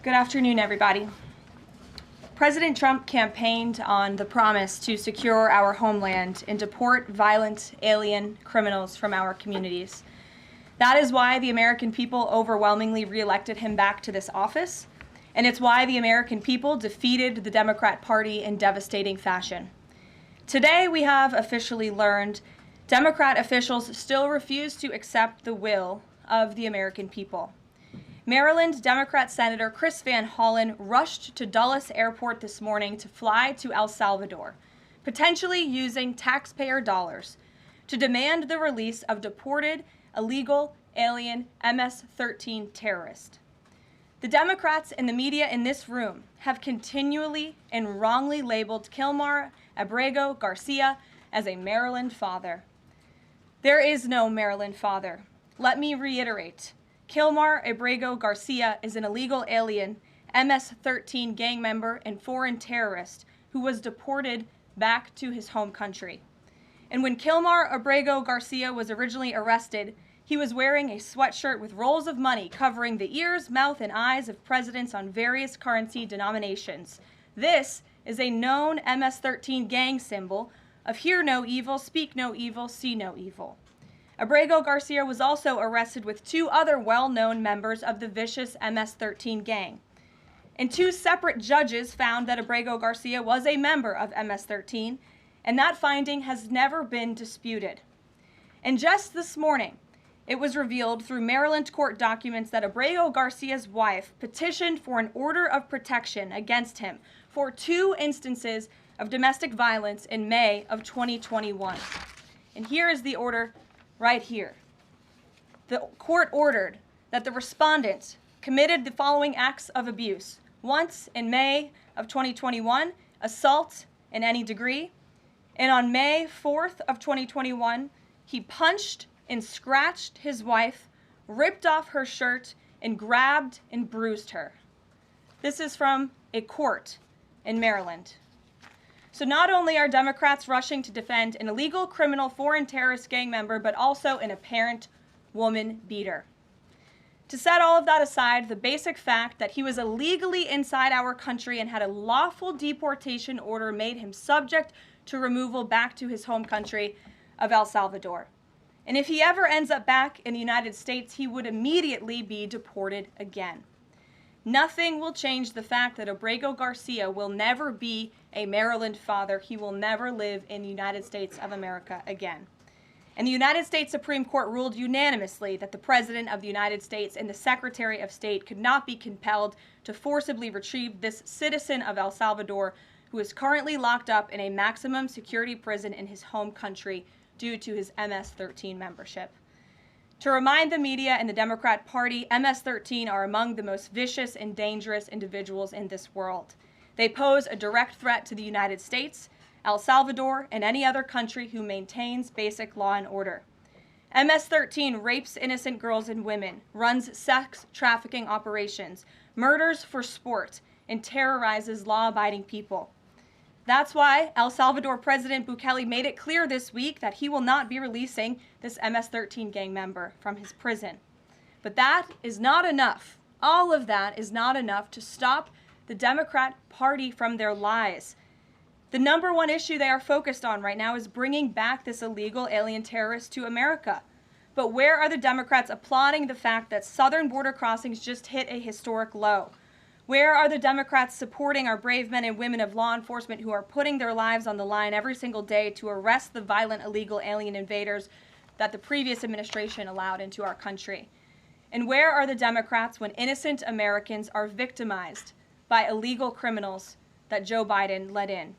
Good afternoon, everybody. President Trump campaigned on the promise to secure our homeland and deport violent alien criminals from our communities. That is why the American people overwhelmingly reelected him back to this office, and it's why the American people defeated the Democrat Party in devastating fashion. Today, we have officially learned Democrat officials still refuse to accept the will of the American people. Maryland Democrat Senator Chris Van Hollen rushed to Dulles Airport this morning to fly to El Salvador, potentially using taxpayer dollars, to demand the release of deported illegal alien MS-13 terrorists. The Democrats and the media in this room have continually and wrongly labeled Kilmar Abrego Garcia as a Maryland father. There is no Maryland father. Let me reiterate. Kilmar Abrego Garcia is an illegal alien, MS-13 gang member and foreign terrorist who was deported back to his home country. And when Kilmar Abrego Garcia was originally arrested, he was wearing a sweatshirt with rolls of money covering the ears, mouth, and eyes of presidents on various currency denominations. This is a known MS-13 gang symbol of hear no evil, speak no evil, see no evil. Abrego Garcia was also arrested with two other well-known members of the vicious MS-13 gang. And two separate judges found that Abrego Garcia was a member of MS-13, and that finding has never been disputed. And just this morning, it was revealed through Maryland court documents that Abrego Garcia's wife petitioned for an order of protection against him for 2 instances of domestic violence in May of 2021. And here is the order right here. The court ordered that the respondent committed the following acts of abuse. Once in May of 2021, assault in any degree. And on May 4th of 2021, he punched and scratched his wife, ripped off her shirt, and grabbed and bruised her. This is from a court in Maryland. So not only are Democrats rushing to defend an illegal criminal foreign terrorist gang member, but also an apparent woman beater. To set all of that aside, the basic fact that he was illegally inside our country and had a lawful deportation order made him subject to removal back to his home country of El Salvador. And if he ever ends up back in the United States, he would immediately be deported again. Nothing will change the fact that Abrego Garcia will never be a Maryland father. He will never live in the United States of America again. And the United States Supreme Court ruled unanimously that the President of the United States and the Secretary of State could not be compelled to forcibly retrieve this citizen of El Salvador who is currently locked up in a maximum security prison in his home country due to his MS-13 membership. To remind the media and the Democrat Party, MS-13 are among the most vicious and dangerous individuals in this world. They pose a direct threat to the United States, El Salvador, and any other country who maintains basic law and order. MS-13 rapes innocent girls and women, runs sex trafficking operations, murders for sport, and terrorizes law-abiding people. That's why El Salvador President Bukele made it clear this week that he will not be releasing this MS-13 gang member from his prison. But that is not enough. All of that is not enough to stop the Democrat Party from their lies. The number one issue they are focused on right now is bringing back this illegal alien terrorist to America. But where are the Democrats applauding the fact that southern border crossings just hit a historic low? Where are the Democrats supporting our brave men and women of law enforcement who are putting their lives on the line every single day to arrest the violent illegal alien invaders that the previous administration allowed into our country? And where are the Democrats when innocent Americans are victimized by illegal criminals that Joe Biden let in?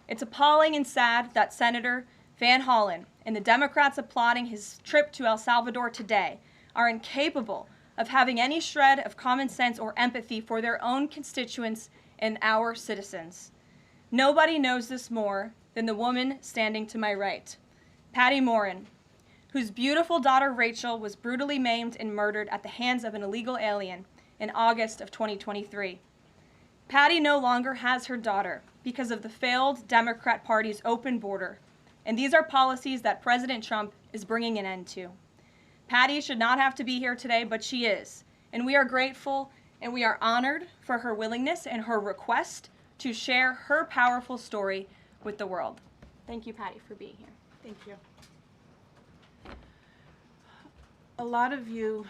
It's appalling and sad that Senator Van Hollen and the Democrats applauding his trip to El Salvador today are incapable of having any shred of common sense or empathy for their own constituents and our citizens. Nobody knows this more than the woman standing to my right, Patty Morren, whose beautiful daughter Rachel was brutally maimed and murdered at the hands of an illegal alien in August of 2023. Patty no longer has her daughter because of the failed Democrat Party's open border, and these are policies that President Trump is bringing an end to. Patty should not have to be here today, but she is, and we are grateful and we are honored for her willingness and her request to share her powerful story with the world. Thank you, Patty, for being here. Thank you. A lot of you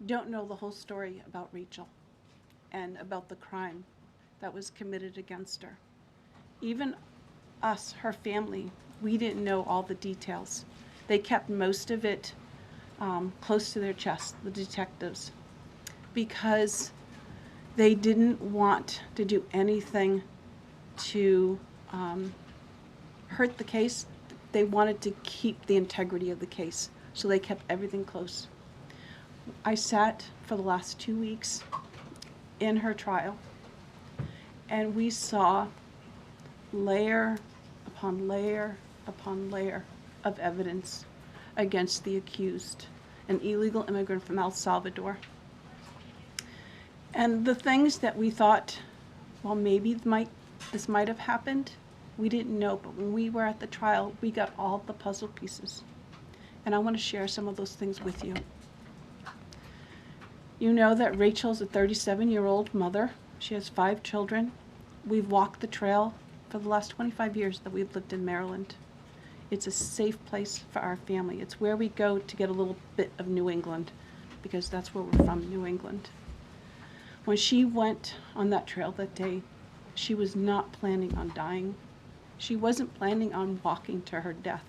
don't know the whole story about Rachel and about the crime that was committed against her. Even us, her family, we didn't know all the details. They kept most of it close to their chest, the detectives, because they didn't want to do anything to hurt the case. They wanted to keep the integrity of the case, so they kept everything close. I sat for the last 2 weeks in her trial, and we saw layer upon layer upon layer of evidence against the accused, an illegal immigrant from El Salvador. And the things that we thought, well, maybe this might have happened, we didn't know, but when we were at the trial, we got all the puzzle pieces. And I want to share some of those things with you. You know that Rachel's a 37-year-old mother. She has 5 children. We've walked the trail for the last 25 years that we've lived in Maryland. It's a safe place for our family. It's where we go to get a little bit of New England, because that's where we're from, New England. When she went on that trail that day, she was not planning on dying. She wasn't planning on walking to her death.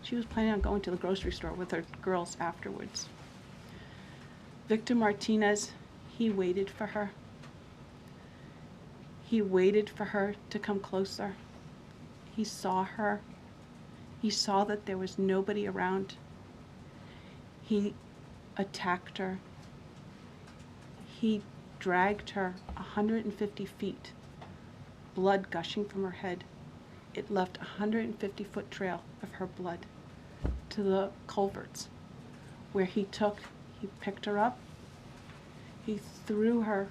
She was planning on going to the grocery store with her girls afterwards. Victor Martinez, he waited for her. He waited for her to come closer. He saw her. He saw that there was nobody around. He attacked her. He dragged her 150 feet, blood gushing from her head. It left a 150-foot trail of her blood to the culverts, where he picked her up, he threw her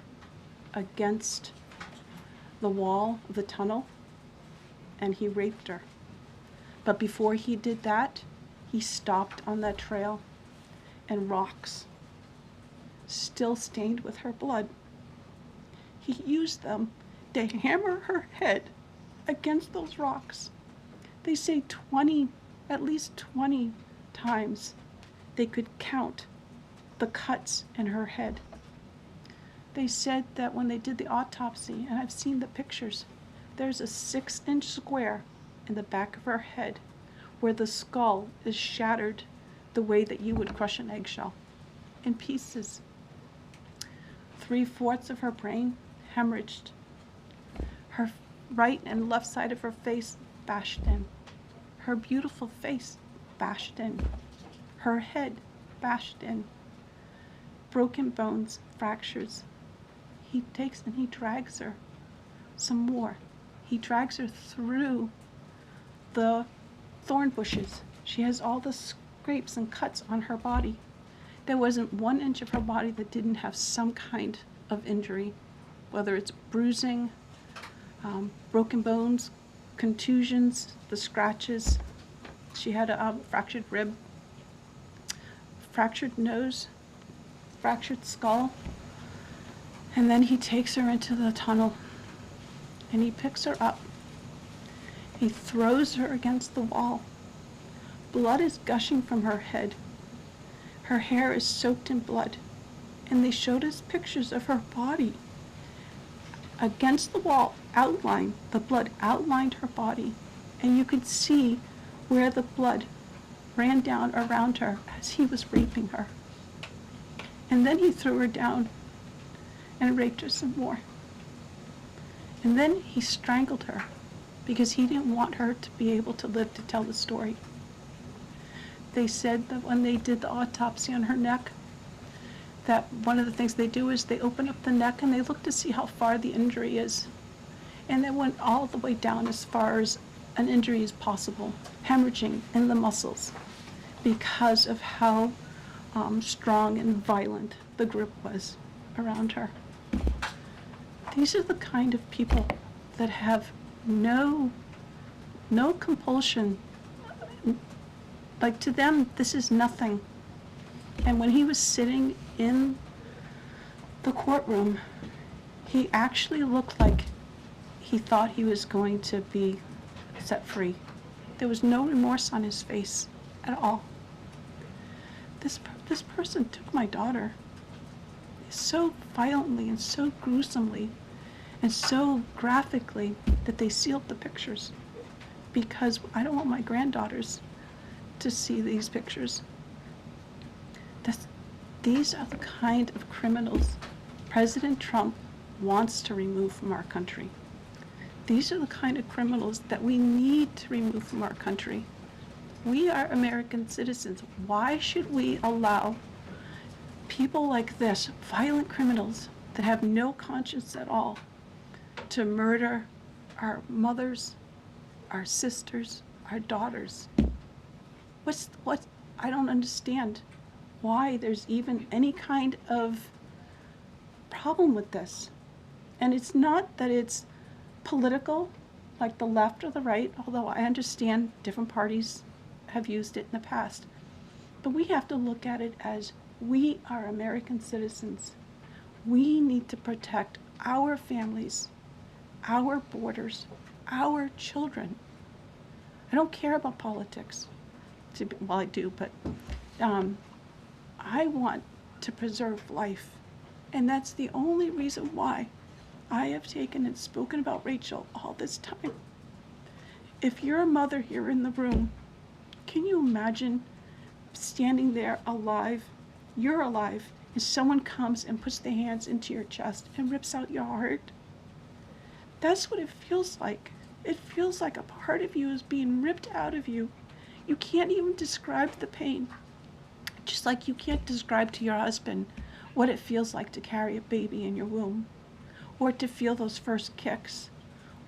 against the wall of the tunnel, and he raped her. But before he did that, he stopped on that trail, and rocks, still stained with her blood, he used them to hammer her head against those rocks. They say at least 20 times they could count the cuts in her head. They said that when they did the autopsy, and I've seen the pictures, there's a 6-inch square in the back of her head where the skull is shattered the way that you would crush an eggshell in pieces. 3/4 of her brain hemorrhaged. Her right and left side of her face bashed in. Her beautiful face bashed in. Her head bashed in. Broken bones, fractures. He takes and he drags her some more. He drags her through the thorn bushes. She has all the scrapes and cuts on her body. There wasn't 1 inch of her body that didn't have some kind of injury, whether it's bruising, broken bones, contusions, the scratches. She had a fractured rib, fractured nose, fractured skull. And then he takes her into the tunnel, and he picks her up. He throws her against the wall. Blood is gushing from her head. Her hair is soaked in blood. And they showed us pictures of her body against the wall, outlined. The blood outlined her body. And you could see where the blood ran down around her as he was raping her. And then he threw her down and raped her some more. And then he strangled her because he didn't want her to be able to live to tell the story. They said that when they did the autopsy on her neck, that one of the things they do is they open up the neck and they look to see how far the injury is. And they went all the way down as far as an injury is possible, hemorrhaging in the muscles, because of how strong and violent the grip was around her. These are the kind of people that have no compulsion. Like, to them, this is nothing. And when he was sitting in the courtroom, he actually looked like he thought he was going to be set free. There was no remorse on his face at all. This person took my daughter so violently and so gruesomely and so graphically that they sealed the pictures, because I don't want my granddaughters to see these pictures. These are the kind of criminals President Trump wants to remove from our country. These are the kind of criminals that we need to remove from our country. We are American citizens. Why should we allow people like this, violent criminals that have no conscience at all, to murder our mothers, our sisters, our daughters? I don't understand why there's even any kind of problem with this. And it's not that it's political, like the left or the right, although I understand different parties have used it in the past. But we have to look at it as we are American citizens. We need to protect our families, our borders, our children. I don't care about politics. Well, I do, but I want to preserve life. And that's the only reason why I have taken and spoken about Rachel all this time. If you're a mother here in the room, can you imagine standing there alive? You're alive, and someone comes and puts their hands into your chest and rips out your heart? That's what it feels like. It feels like a part of you is being ripped out of you. You can't even describe the pain. Just like you can't describe to your husband what it feels like to carry a baby in your womb, or to feel those first kicks,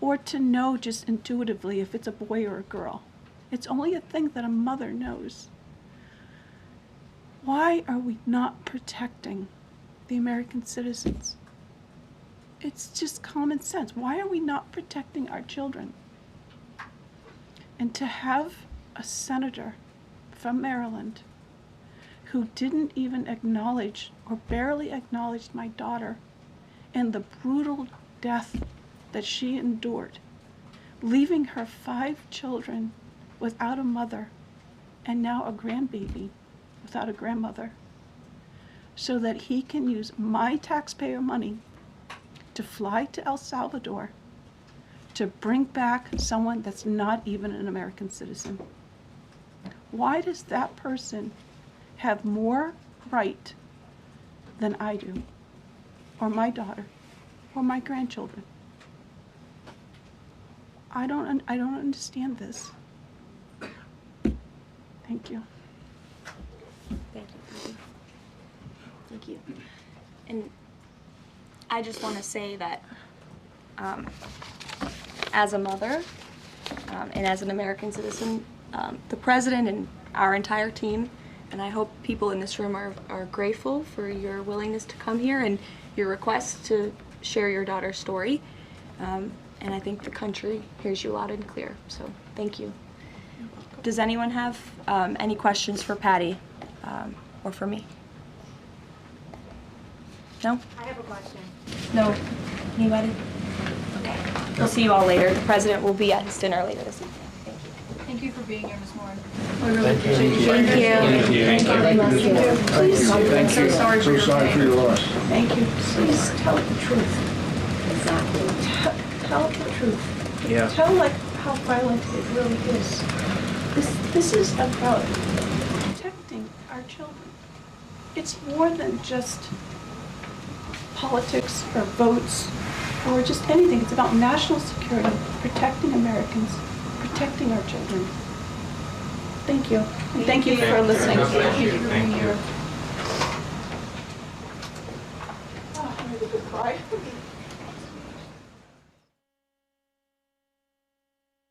or to know just intuitively if it's a boy or a girl. It's only a thing that a mother knows. Why are we not protecting the American citizens? It's just common sense. Why are we not protecting our children? And to have a senator from Maryland who didn't even acknowledge or barely acknowledged my daughter and the brutal death that she endured, leaving her 5 children without a mother and now a grandbaby without a grandmother, so that he can use my taxpayer money to fly to El Salvador to bring back someone that's not even an American citizen. Why does that person have more right than I do, or my daughter, or my grandchildren? I don't understand this. Thank you. Thank you. Thank you. And I just want to say that as a mother and as an American citizen, the president and our entire team, and I hope people in this room are grateful for your willingness to come here and your request to share your daughter's story. And I think the country hears you loud and clear. So thank you. Does anyone have any questions for Patty or for me? No? I have a question. No? Anybody? Okay. We'll see you all later. The president will be at his dinner later this evening. Thank you. Thank you for being here, Ms. Morren. We really appreciate you. Thank you. Thank you. Please, I'm so sorry for your loss. Thank you. Please tell the truth. Exactly. Tell the truth. Yeah. Tell like how violent it really is. This is about protecting our children. It's more than just politics or votes or just anything. It's about national security, protecting Americans, protecting our children. Thank you. And thank you for listening. Thank you for being here. Oh, I'm ready to cry.